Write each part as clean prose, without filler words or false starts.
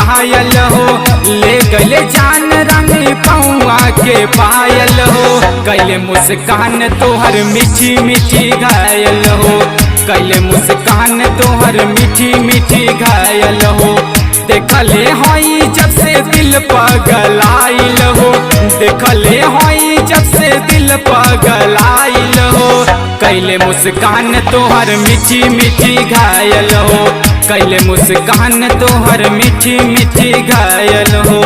घायल हो, ले गले जान रंग पौआ के पायल हो। कैले मुस्कान तोहर मीठी मीठी घायल हो, कैले मुस्कान तोहर मीठी मीठी घायल हो। देखले होई जब से दिल पगलाइल हो, देखले होई जब से दिल पगलाइल हो। कैले मुस्कान तोहर मीठी मीठी घायल हो, कैले मुस्कान तोहर मीठी मीठी घायल हो।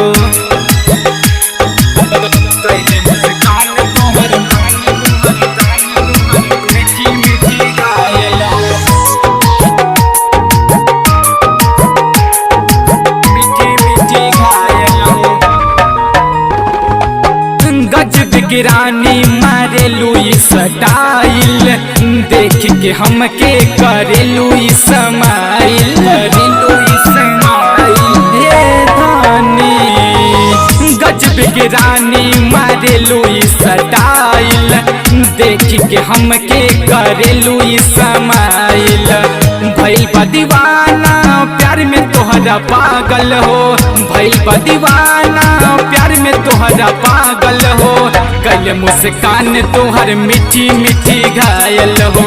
कैले मुस्कान तोहर मीठी मीठी घायल हो, मीठी मीठी घायल हो। गजब की रानी मारे लुई स्टाइल, देख के हमके करे लुई समाइल, करे लुई समाइल। हे धानी गजब की रानी मारे लुई स्टाइल, देख के हमके करे लुई समाइल। भइल बा दीवाना प्यार में तोहरा पागल हो, भइल बा दीवाना प्यार में तोहरा पागल हो। कैले मुस्कान तोहर मीठी मीठी घायल हो,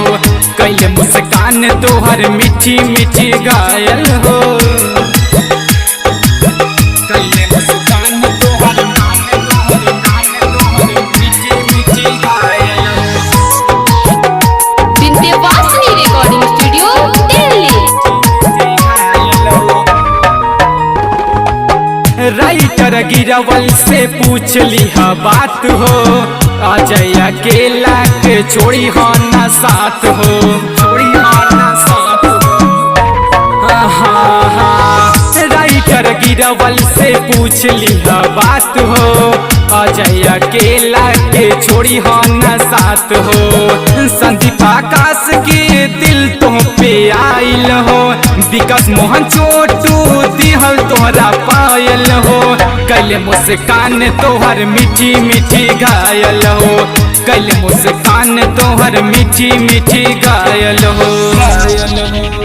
कैले मुस्कान तोहर मीठी मीठी घायल हो। कैले मुस्कान तोहर मीठी मीठी घायल हो। Vindhyavasini recording studio Delhi. Writer Girwal से पूछ लिहा बात हो, अजय अकेला के छोड़ी हो ना साथ हो, छोड़ी हो ना साथ हो। हाँ राइटर गिरवल से पूछ लिहा बात हो, अजय अकेला के छोड़ी हो ना साथ हो। संदीप आकाश के दिल तो पे आइल हो, विकास मोहन छोटू दिहल तोहरा पायल हो। कैले मुस्कान तोहर मीठी मीठी घायल हो, कैले मुस्कान तोहर मीठी मीठी घायल हो।